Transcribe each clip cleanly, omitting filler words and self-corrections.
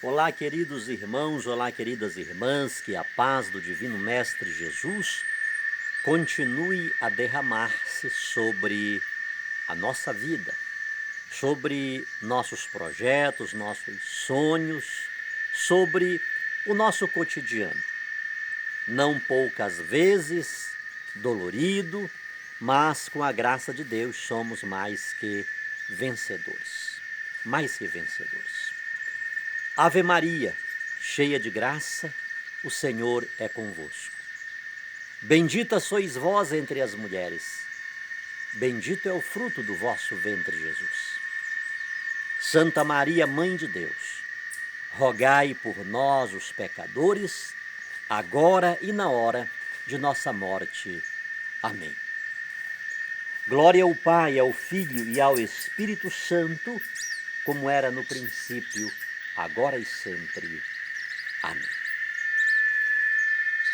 Olá, queridos irmãos, olá, queridas irmãs, que a paz do Divino Mestre Jesus continue a derramar-se sobre a nossa vida, sobre nossos projetos, nossos sonhos, sobre o nosso cotidiano. Não poucas vezes dolorido, mas com a graça de Deus somos mais que vencedores. Mais que vencedores. Ave Maria, cheia de graça, o Senhor é convosco. Bendita sois vós entre as mulheres, bendito é o fruto do vosso ventre, Jesus. Santa Maria, Mãe de Deus, rogai por nós, os pecadores, agora e na hora de nossa morte. Amém. Glória ao Pai, ao Filho e ao Espírito Santo, como era no princípio, agora e sempre. Amém.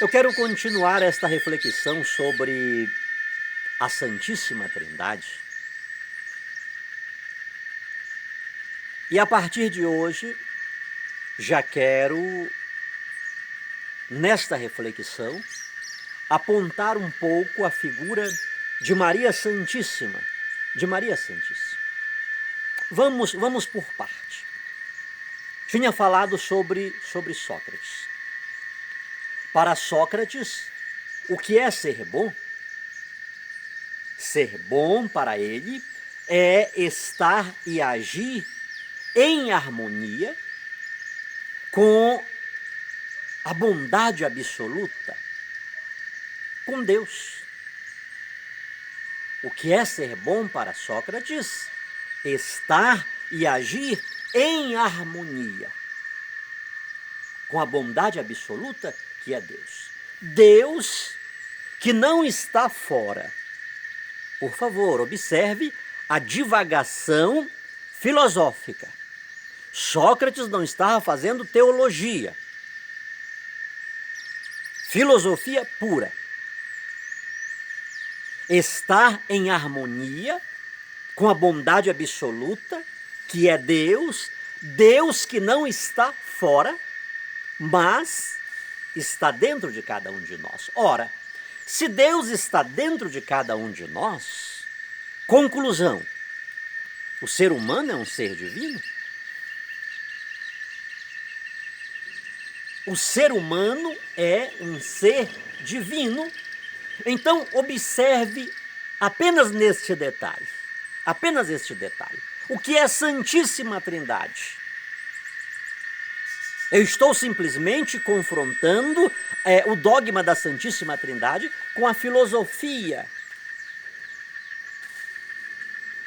Eu quero continuar esta reflexão sobre a Santíssima Trindade. E a partir de hoje, já quero, nesta reflexão, apontar um pouco a figura de Maria Santíssima. De Maria Santíssima. Vamos por parte. Tinha falado sobre Sócrates. Para Sócrates, o que é ser bom? Ser bom para ele é estar e agir em harmonia com a bondade absoluta, com Deus. O que é ser bom para Sócrates? Estar e agir em harmonia com a bondade absoluta que é Deus. Deus que não está fora. Por favor, observe a divagação filosófica. Sócrates não estava fazendo teologia, filosofia pura. Estar em harmonia com a bondade absoluta que é Deus, Deus que não está fora, mas está dentro de cada um de nós. Ora, se Deus está dentro de cada um de nós, conclusão, o ser humano é um ser divino? O ser humano é um ser divino. Então, observe apenas neste detalhe, apenas este detalhe. O que é a Santíssima Trindade? Eu estou simplesmente confrontando o dogma da Santíssima Trindade com a filosofia.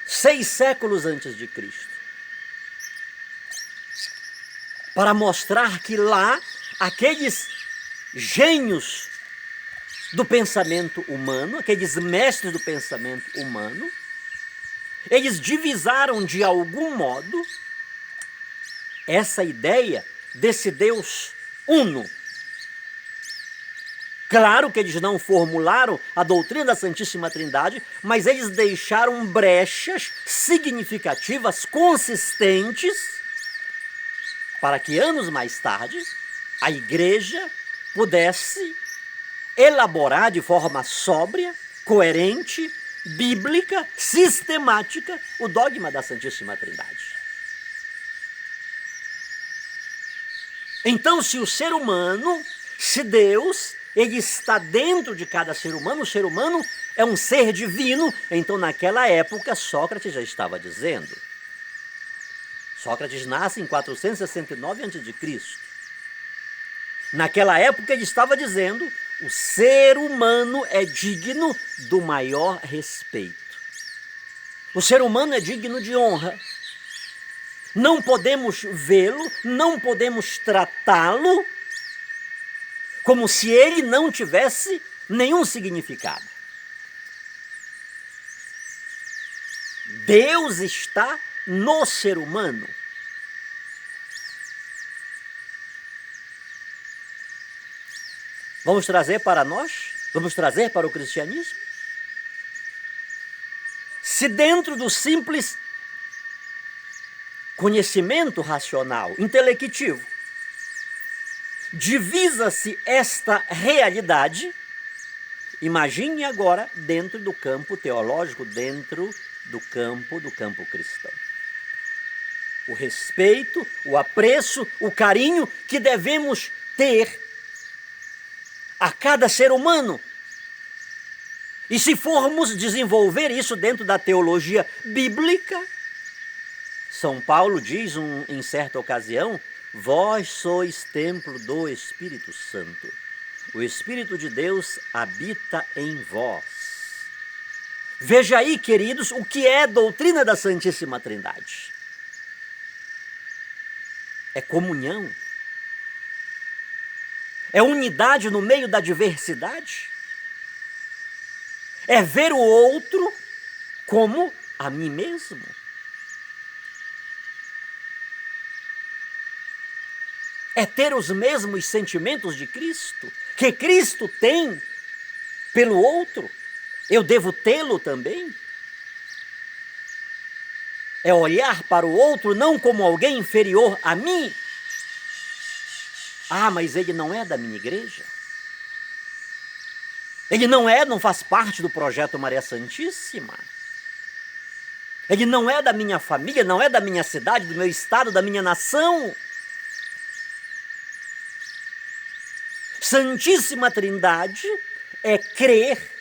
6 séculos antes de Cristo. Para mostrar que lá, aqueles gênios do pensamento humano, aqueles mestres do pensamento humano, eles divisaram de algum modo essa ideia desse Deus uno. Claro que eles não formularam a doutrina da Santíssima Trindade, mas eles deixaram brechas significativas, consistentes, para que anos mais tarde a Igreja pudesse elaborar de forma sóbria, coerente, bíblica, sistemática, o dogma da Santíssima Trindade. Então, se o ser humano, se Deus, ele está dentro de cada ser humano, o ser humano é um ser divino, então naquela época Sócrates já estava dizendo. Sócrates nasce em 469 a.C. Naquela época ele estava dizendo: o ser humano é digno do maior respeito. O ser humano é digno de honra. Não podemos vê-lo, não podemos tratá-lo como se ele não tivesse nenhum significado. Deus está no ser humano. Vamos trazer para nós? Vamos trazer para o cristianismo? Se dentro do simples conhecimento racional, intelectivo, divisa-se esta realidade, imagine agora dentro do campo teológico, dentro do campo cristão. O respeito, o apreço, o carinho que devemos ter a cada ser humano. E se formos desenvolver isso dentro da teologia bíblica, São Paulo diz em certa ocasião: vós sois templo do Espírito Santo. O Espírito de Deus habita em vós. Veja aí, queridos, o que é doutrina da Santíssima Trindade. É comunhão. É unidade no meio da diversidade. É ver o outro como a mim mesmo. É ter os mesmos sentimentos de Cristo, que Cristo tem pelo outro, eu devo tê-lo também. É olhar para o outro não como alguém inferior a mim. Ah, mas ele não é da minha igreja. Ele não faz parte do projeto Maria Santíssima. Ele não é da minha família, não é da minha cidade, do meu estado, da minha nação. Santíssima Trindade é crer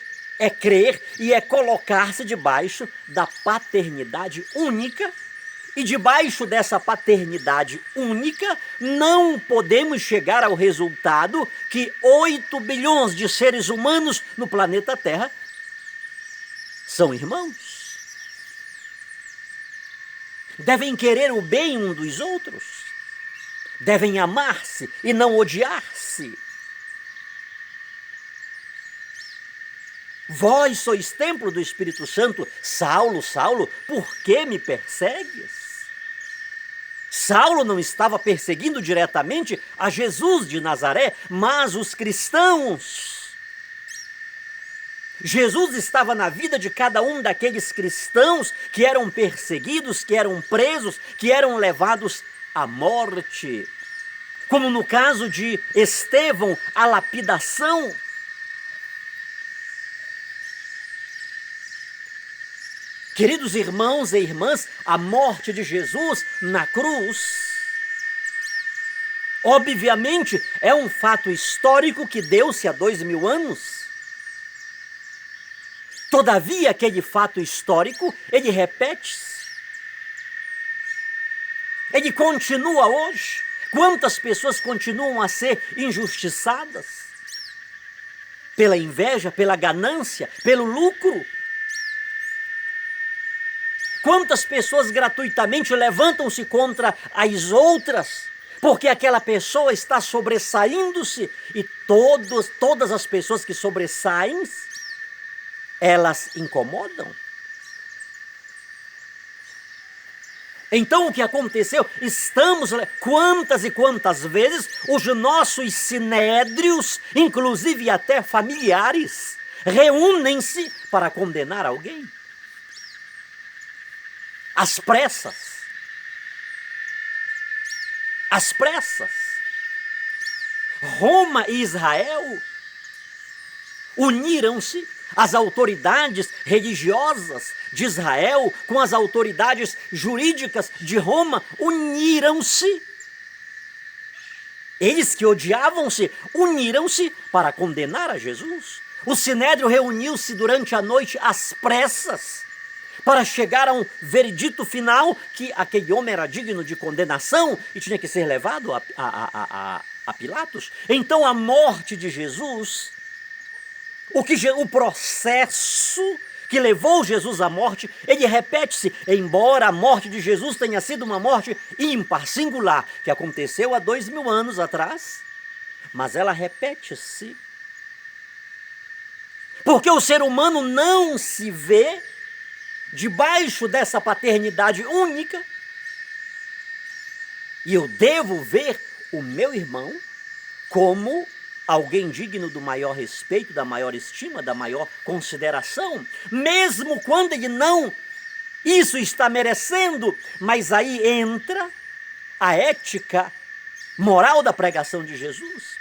e é colocar-se debaixo da paternidade única, e debaixo dessa paternidade única não podemos chegar ao resultado que 8 bilhões de seres humanos no planeta Terra são irmãos. Devem querer o bem um dos outros, devem amar-se e não odiar-se. Vós sois templo do Espírito Santo. Saulo, Saulo, por que me persegues? Saulo não estava perseguindo diretamente a Jesus de Nazaré, mas os cristãos. Jesus estava na vida de cada um daqueles cristãos que eram perseguidos, que eram presos, que eram levados à morte. Como no caso de Estevão, a lapidação. Queridos irmãos e irmãs, a morte de Jesus na cruz, obviamente, é um fato histórico que deu-se há 2000 anos. Todavia, aquele fato histórico, ele repete-se. Ele continua hoje. Quantas pessoas continuam a ser injustiçadas? Pela inveja, pela ganância, pelo lucro. Quantas pessoas gratuitamente levantam-se contra as outras, porque aquela pessoa está sobressaindo-se, e todas as pessoas que sobressaem, elas incomodam. Então o que aconteceu? Quantas e quantas vezes os nossos sinédrios, inclusive até familiares, reúnem-se para condenar alguém. Às pressas. Às pressas. Roma e Israel uniram-se, as autoridades religiosas de Israel com as autoridades jurídicas de Roma uniram-se. Eles que odiavam-se, uniram-se para condenar a Jesus. O sinédrio reuniu-se durante a noite às pressas, para chegar a um veredito final que aquele homem era digno de condenação e tinha que ser levado a Pilatos. Então a morte de Jesus, o processo que levou Jesus à morte, ele repete-se, embora a morte de Jesus tenha sido uma morte ímpar, singular, que aconteceu há 2000 anos atrás, mas ela repete-se. Porque o ser humano não se vê debaixo dessa paternidade única, e eu devo ver o meu irmão como alguém digno do maior respeito, da maior estima, da maior consideração, mesmo quando ele não Isso está merecendo, mas aí entra a ética moral da pregação de Jesus.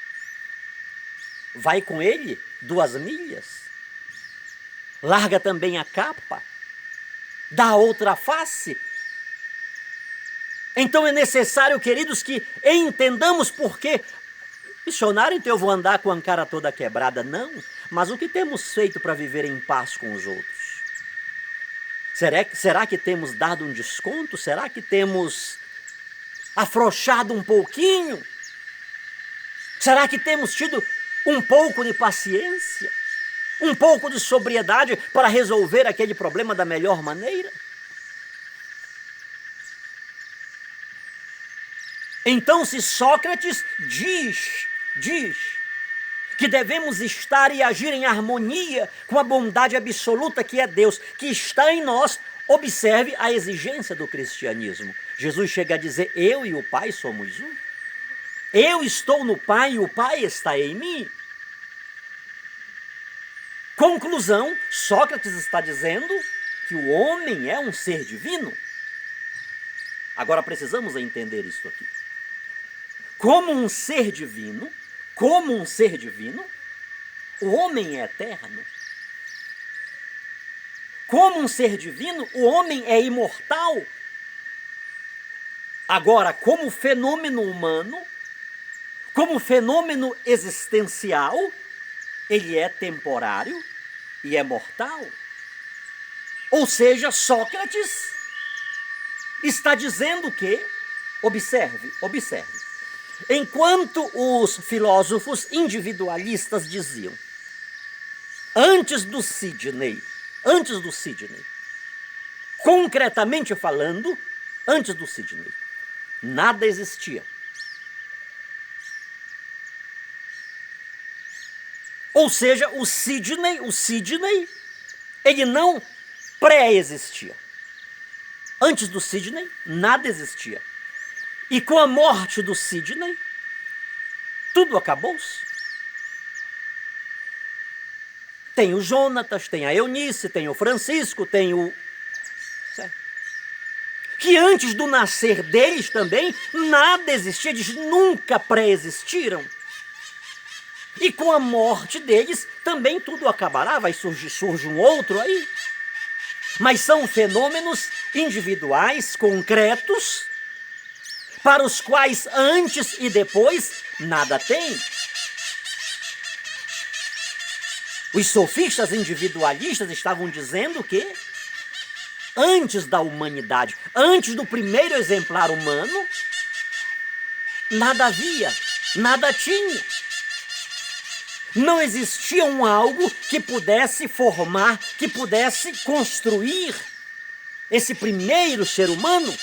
Vai com ele 2 milhas, larga também a capa, dá a outra face. Então é necessário, queridos, que entendamos por quê. Missionário, então eu vou andar com a cara toda quebrada? Não, mas o que temos feito para viver em paz com os outros? Será que temos dado um desconto? Será que temos afrouxado um pouquinho? Será que temos tido um pouco de paciência? Um pouco de sobriedade para resolver aquele problema da melhor maneira? Então, se Sócrates diz que devemos estar e agir em harmonia com a bondade absoluta que é Deus, que está em nós, observe a exigência do cristianismo. Jesus chega a dizer: eu e o Pai somos um. Eu estou no Pai e o Pai está em mim. Conclusão, Sócrates está dizendo que o homem é um ser divino. Agora precisamos entender isso aqui. Como um ser divino, o homem é eterno. Como um ser divino, o homem é imortal. Agora, como fenômeno humano, como fenômeno existencial, ele é temporário e é mortal. Ou seja, Sócrates está dizendo que, observe, enquanto os filósofos individualistas diziam, antes do Sidney, concretamente falando, antes do Sidney, nada existia. Ou seja, o Sidney, ele não pré-existia. Antes do Sidney, nada existia. E com a morte do Sidney, tudo acabou-se. Tem o Jonatas, tem a Eunice, tem o Francisco, tem o... Certo? Que antes do nascer deles também, nada existia, eles nunca pré-existiram. E com a morte deles, também tudo acabará, surge um outro aí. Mas são fenômenos individuais, concretos, para os quais antes e depois nada tem. Os sofistas individualistas estavam dizendo que antes da humanidade, antes do primeiro exemplar humano, nada havia, nada tinha. Não existia um algo que pudesse formar, que pudesse construir esse primeiro ser humano.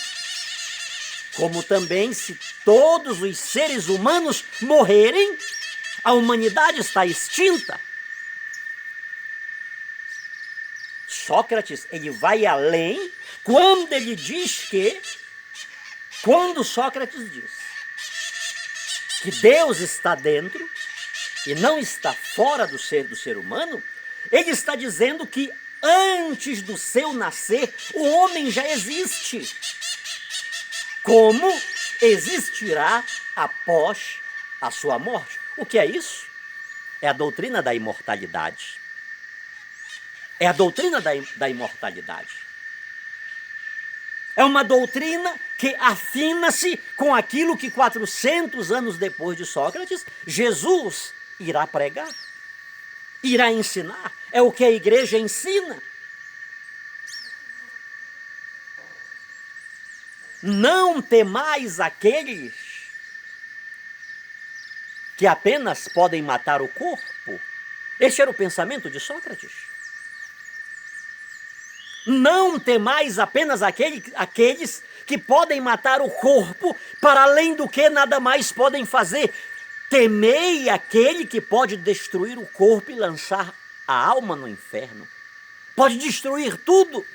Como também, se todos os seres humanos morrerem, a humanidade está extinta. Sócrates, ele vai além quando ele diz que, quando Sócrates diz que Deus está dentro e não está fora do ser humano, ele está dizendo que antes do seu nascer, o homem já existe. Como existirá após a sua morte? O que é isso? É a doutrina da imortalidade. É a doutrina da imortalidade. É uma doutrina que afina-se com aquilo que 400 anos depois de Sócrates, Jesus irá pregar, irá ensinar. É o que a igreja ensina. Não temais aqueles que apenas podem matar o corpo. Este era o pensamento de Sócrates. Não temais apenas aqueles que podem matar o corpo, para além do que nada mais podem fazer. Temei aquele que pode destruir o corpo e lançar a alma no inferno. Pode destruir tudo.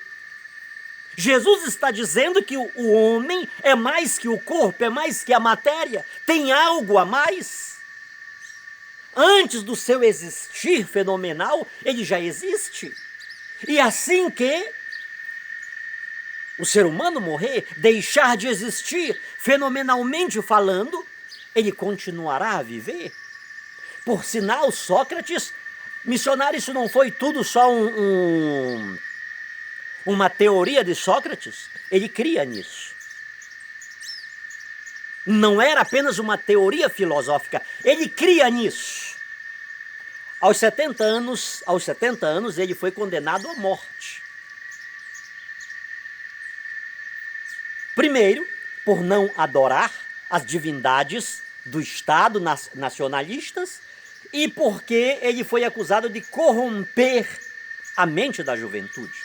Jesus está dizendo que o homem é mais que o corpo, é mais que a matéria, tem algo a mais. Antes do seu existir fenomenal, ele já existe. E assim que o ser humano morrer, deixar de existir, fenomenalmente falando, ele continuará a viver. Por sinal, Sócrates, missionário, isso não foi tudo só uma teoria de Sócrates, ele cria nisso. Não era apenas uma teoria filosófica, ele cria nisso. Aos 70 anos, ele foi condenado à morte. Primeiro, por não adorar as divindades do Estado nacionalistas e porque ele foi acusado de corromper a mente da juventude.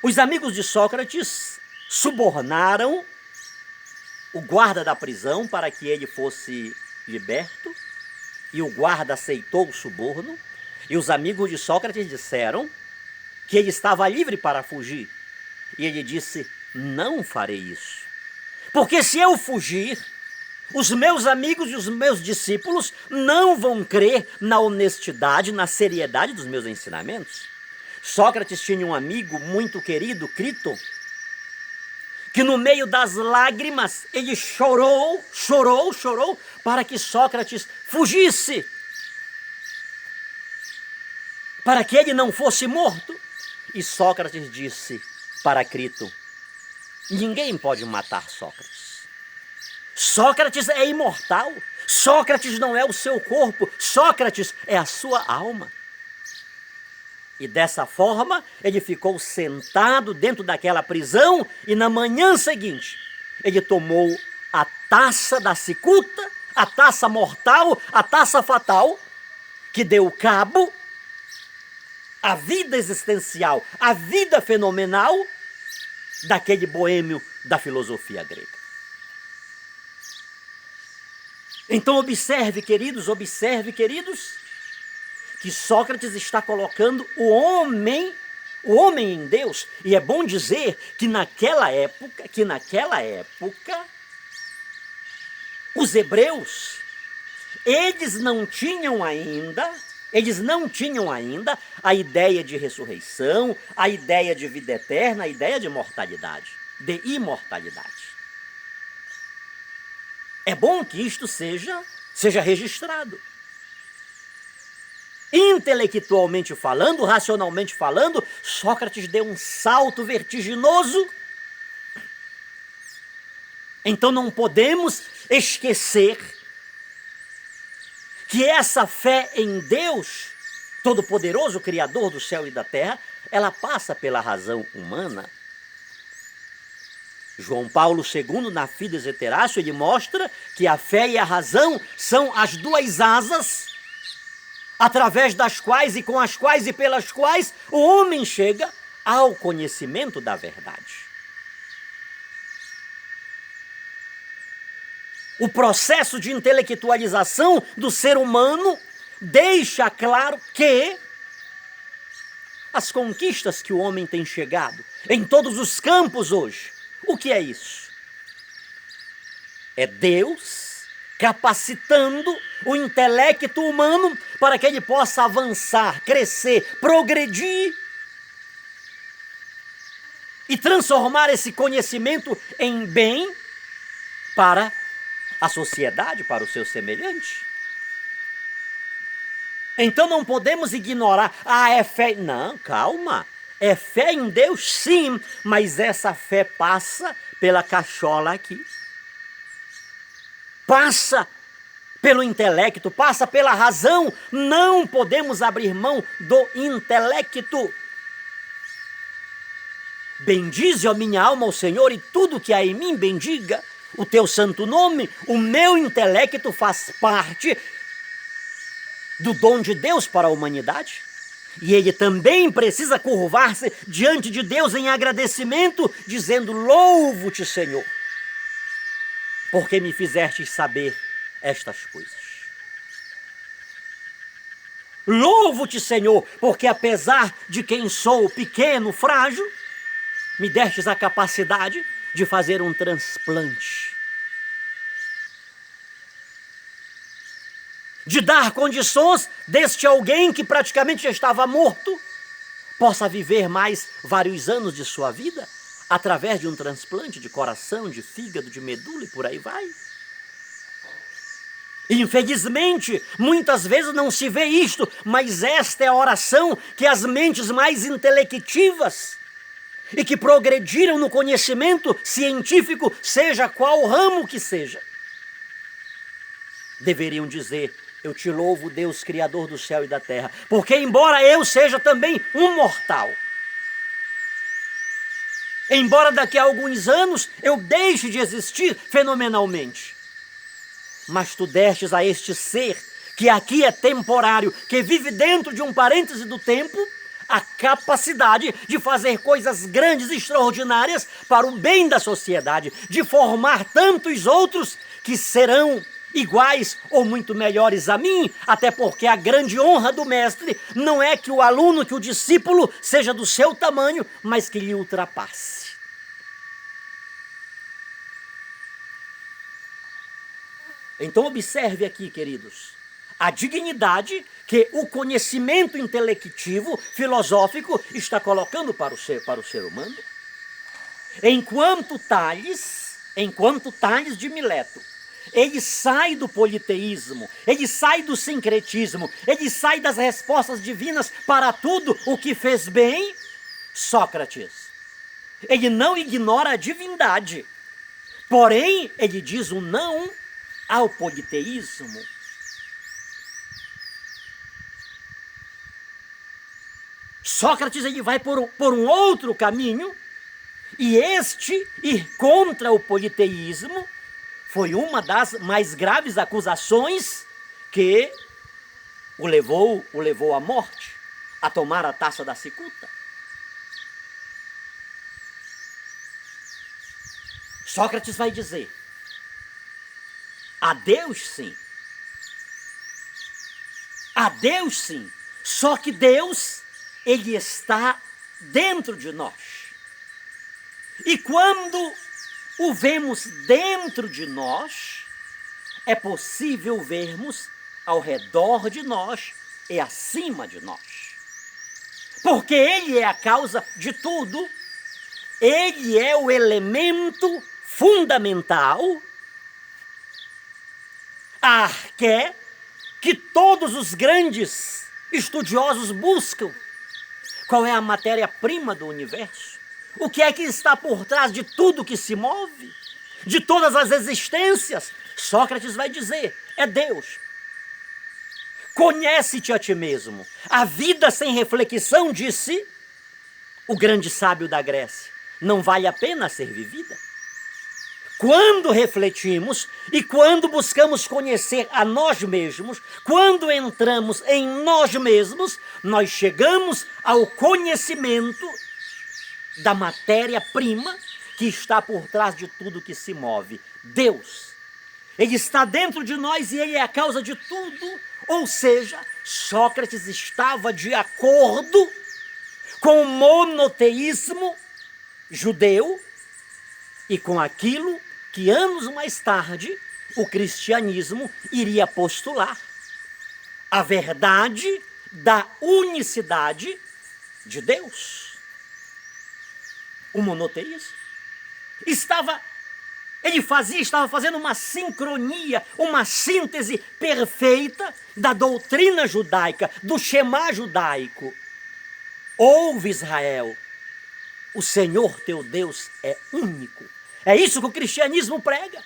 Os amigos de Sócrates subornaram o guarda da prisão para que ele fosse liberto, e o guarda aceitou o suborno, e os amigos de Sócrates disseram que ele estava livre para fugir. E ele disse: não farei isso, porque se eu fugir, os meus amigos e os meus discípulos não vão crer na honestidade, na seriedade dos meus ensinamentos. Sócrates tinha um amigo muito querido, Crito, que no meio das lágrimas ele chorou para que Sócrates fugisse, para que ele não fosse morto. E Sócrates disse para Crito: ninguém pode matar Sócrates. Sócrates é imortal. Sócrates não é o seu corpo. Sócrates é a sua alma. E dessa forma, ele ficou sentado dentro daquela prisão e na manhã seguinte, ele tomou a taça da cicuta, a taça mortal, a taça fatal, que deu cabo à vida existencial, à vida fenomenal daquele boêmio da filosofia grega. Então observe, queridos, que Sócrates está colocando o homem em Deus. E é bom dizer que naquela época, os hebreus, eles não tinham ainda a ideia de ressurreição, a ideia de vida eterna, a ideia de mortalidade, de imortalidade. É bom que isto seja registrado. Intelectualmente falando, racionalmente falando, Sócrates deu um salto vertiginoso. Então não podemos esquecer que essa fé em Deus, Todo-Poderoso, Criador do céu e da terra, ela passa pela razão humana. João Paulo II, na Fides et Ratio, ele mostra que a fé e a razão são as duas asas através das quais e com as quais e pelas quais o homem chega ao conhecimento da verdade. O processo de intelectualização do ser humano deixa claro que as conquistas que o homem tem chegado em todos os campos hoje, o que é isso? É Deus capacitando o intelecto humano para que ele possa avançar, crescer, progredir e transformar esse conhecimento em bem para a sociedade, para o seu semelhante. Então não podemos ignorar, é fé. Não, calma. É fé em Deus, sim, mas essa fé passa pela cachola aqui. Passa pelo intelecto, passa pela razão. Não podemos abrir mão do intelecto. Bendize, ó minha alma, ao Senhor, e tudo que há em mim bendiga o teu santo nome. O meu intelecto faz parte do dom de Deus para a humanidade. E ele também precisa curvar-se diante de Deus em agradecimento, dizendo: louvo-te, Senhor, porque me fizeste saber estas coisas. Louvo-te, Senhor, porque apesar de quem sou pequeno, frágil, me destes a capacidade de fazer um transplante, de dar condições deste alguém que praticamente já estava morto, possa viver mais vários anos de sua vida através de um transplante de coração, de fígado, de medula e por aí vai. Infelizmente, muitas vezes não se vê isto, mas esta é a oração que as mentes mais intelectivas e que progrediram no conhecimento científico, seja qual ramo que seja, deveriam dizer: eu te louvo, Deus, Criador do céu e da terra, porque embora eu seja também um mortal, embora daqui a alguns anos eu deixe de existir fenomenalmente, mas tu destes a este ser, que aqui é temporário, que vive dentro de um parêntese do tempo, a capacidade de fazer coisas grandes e extraordinárias para o bem da sociedade, de formar tantos outros que serão iguais ou muito melhores a mim, até porque a grande honra do mestre não é que o aluno, que o discípulo seja do seu tamanho, mas que lhe ultrapasse. Então observe aqui, queridos, a dignidade que o conhecimento intelectivo, filosófico, está colocando para o ser humano. Enquanto Tales de Mileto, ele sai do politeísmo, ele sai do sincretismo, ele sai das respostas divinas para tudo o que fez bem, Sócrates, ele não ignora a divindade, porém ele diz um não ao politeísmo. Sócrates ele vai por um outro caminho, e este ir contra o politeísmo foi uma das mais graves acusações que o levou à morte, a tomar a taça da cicuta. Sócrates vai dizer: a Deus sim, só que Deus, ele está dentro de nós. E quando o vemos dentro de nós, é possível vermos ao redor de nós e acima de nós. Porque ele é a causa de tudo, ele é o elemento fundamental, a arqué que todos os grandes estudiosos buscam. Qual é a matéria-prima do universo? O que é que está por trás de tudo que se move? De todas as existências? Sócrates vai dizer: é Deus. Conhece-te a ti mesmo. A vida sem reflexão, disse o grande sábio da Grécia, não vale a pena ser vivida. Quando refletimos e quando buscamos conhecer a nós mesmos, quando entramos em nós mesmos, nós chegamos ao conhecimento da matéria-prima que está por trás de tudo que se move. Deus. Ele está dentro de nós e ele é a causa de tudo. Ou seja, Sócrates estava de acordo com o monoteísmo judeu e com aquilo que anos mais tarde o cristianismo iria postular: a verdade da unicidade de Deus. O monoteísmo estava fazendo uma sincronia, uma síntese perfeita da doutrina judaica, do Shema judaico. Ouve, Israel, o Senhor teu Deus é único. É isso que o cristianismo prega.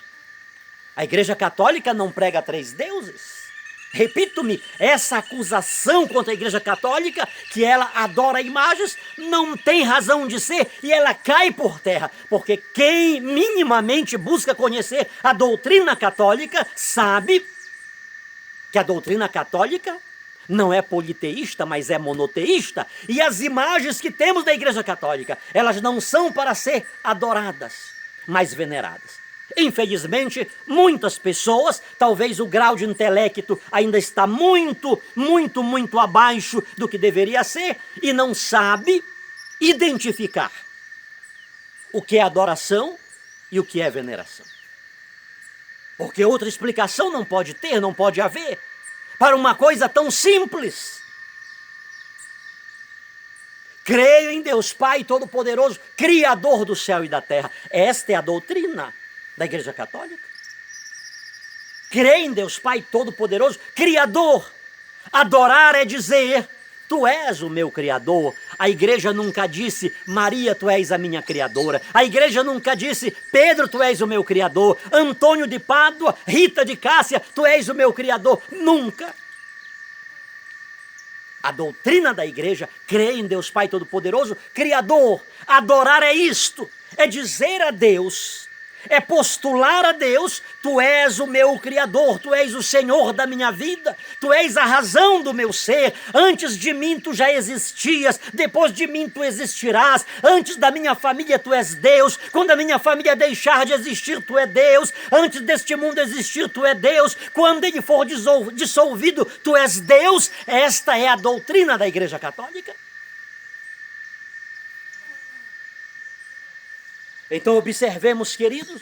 A Igreja Católica não prega 3 deuses. Repito-me, essa acusação contra a Igreja Católica, que ela adora imagens, não tem razão de ser e ela cai por terra, porque quem minimamente busca conhecer a doutrina católica sabe que a doutrina católica não é politeísta, mas é monoteísta, e as imagens que temos da Igreja Católica, elas não são para ser adoradas, mas veneradas. Infelizmente, muitas pessoas, talvez o grau de intelecto ainda está muito abaixo do que deveria ser, e não sabe identificar o que é adoração e o que é veneração. Porque outra explicação não pode ter, não pode haver, para uma coisa tão simples. Creio em Deus Pai Todo-Poderoso, Criador do céu e da terra. Esta é a doutrina da Igreja Católica. Creio em Deus Pai Todo-Poderoso, Criador. Adorar é dizer, tu és o meu Criador. A igreja nunca disse, Maria, tu és a minha Criadora. A igreja nunca disse, Pedro, tu és o meu Criador. Antônio de Pádua, Rita de Cássia, tu és o meu Criador. Nunca. A doutrina da igreja, crê em Deus Pai Todo-Poderoso, Criador. Adorar é isto, é dizer a Deus, é postular a Deus, tu és o meu Criador, tu és o Senhor da minha vida, tu és a razão do meu ser, antes de mim tu já existias, depois de mim tu existirás, antes da minha família tu és Deus, quando a minha família deixar de existir tu é Deus, antes deste mundo existir tu é Deus, quando ele for dissolvido tu és Deus. Esta é a doutrina da Igreja Católica. Então observemos, queridos,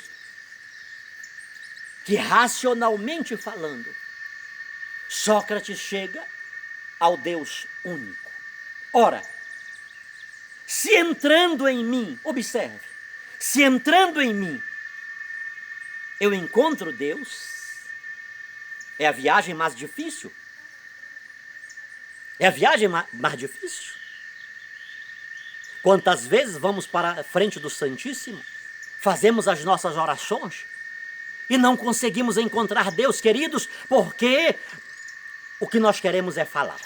que racionalmente falando, Sócrates chega ao Deus único. Ora, se entrando em mim, observe, se entrando em mim eu encontro Deus, é a viagem mais difícil? É a viagem mais difícil? Quantas vezes vamos para a frente do Santíssimo, fazemos as nossas orações e não conseguimos encontrar Deus, queridos, porque o que nós queremos é falar,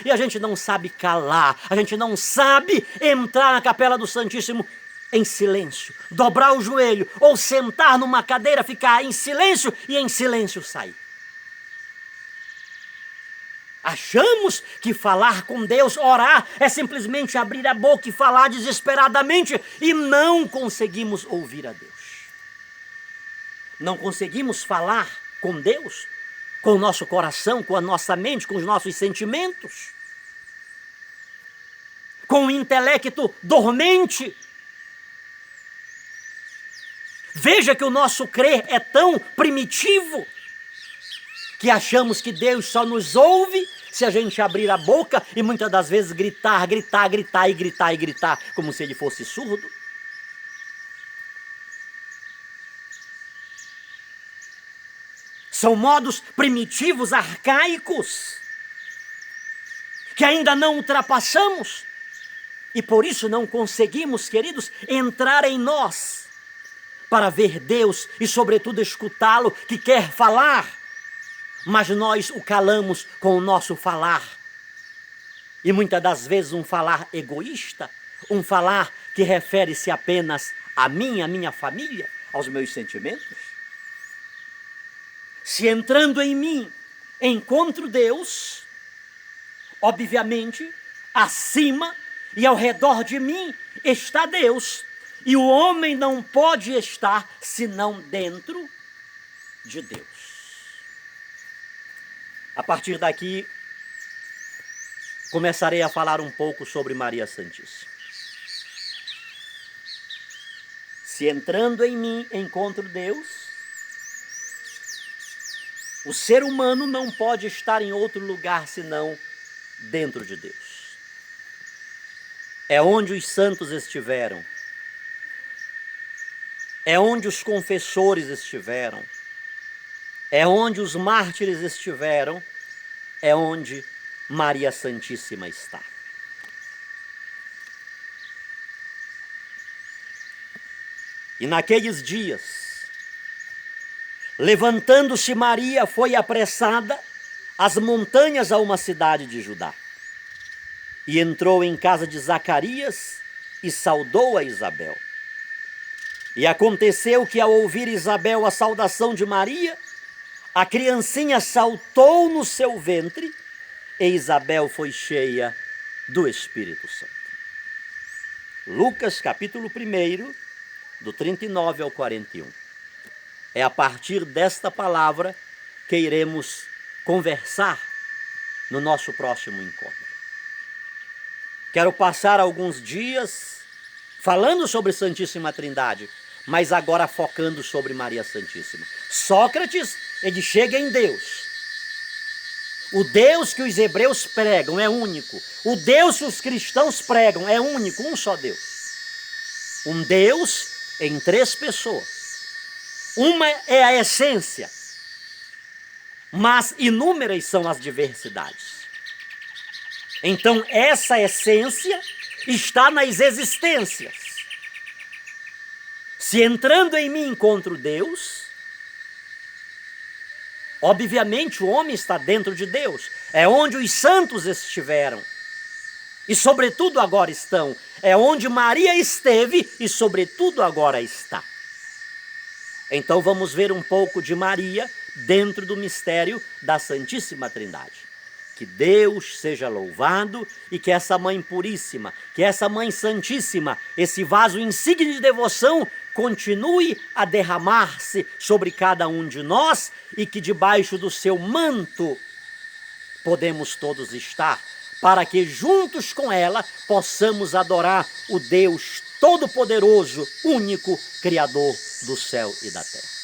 e a gente não sabe calar, a gente não sabe entrar na capela do Santíssimo em silêncio, dobrar o joelho, ou sentar numa cadeira, ficar em silêncio e em silêncio sair. Achamos que falar com Deus, orar, é simplesmente abrir a boca e falar desesperadamente e não conseguimos ouvir a Deus. Não conseguimos falar com Deus, com o nosso coração, com a nossa mente, com os nossos sentimentos, com o intelecto dormente. Veja que o nosso crer é tão primitivo que achamos que Deus só nos ouve se a gente abrir a boca e muitas das vezes gritar, como se ele fosse surdo. São modos primitivos, arcaicos, que ainda não ultrapassamos e por isso não conseguimos, queridos, entrar em nós para ver Deus e sobretudo escutá-lo que quer falar. Mas nós o calamos com o nosso falar. E muitas das vezes um falar egoísta, um falar que refere-se apenas a mim, à minha família, aos meus sentimentos. Se entrando em mim encontro Deus, obviamente, acima e ao redor de mim está Deus. E o homem não pode estar senão dentro de Deus. A partir daqui, começarei a falar um pouco sobre Maria Santíssima. Se entrando em mim encontro Deus, o ser humano não pode estar em outro lugar senão dentro de Deus. É onde os santos estiveram, é onde os confessores estiveram, é onde os mártires estiveram, é onde Maria Santíssima está. E naqueles dias, levantando-se Maria, foi apressada às montanhas a uma cidade de Judá. E entrou em casa de Zacarias e saudou a Isabel. E aconteceu que ao ouvir Isabel a saudação de Maria, a criancinha saltou no seu ventre e Isabel foi cheia do Espírito Santo. Lucas capítulo 1, do 39 ao 41. É a partir desta palavra que iremos conversar no nosso próximo encontro. Quero passar alguns dias falando sobre Santíssima Trindade, mas agora focando sobre Maria Santíssima. Sócrates, ele chega em Deus. O Deus que os hebreus pregam é único. O Deus que os cristãos pregam é único, um só Deus. Um Deus em três pessoas. Uma é a essência, mas inúmeras são as diversidades. Então, essa essência está nas existências. Se entrando em mim encontro Deus, obviamente o homem está dentro de Deus. É onde os santos estiveram. E sobretudo agora estão. É onde Maria esteve e sobretudo agora está. Então vamos ver um pouco de Maria dentro do mistério da Santíssima Trindade. Que Deus seja louvado e que essa Mãe Puríssima, que essa Mãe Santíssima, esse vaso insigne de devoção, continue a derramar-se sobre cada um de nós e que debaixo do seu manto podemos todos estar, para que juntos com ela possamos adorar o Deus Todo-Poderoso, único Criador do céu e da terra.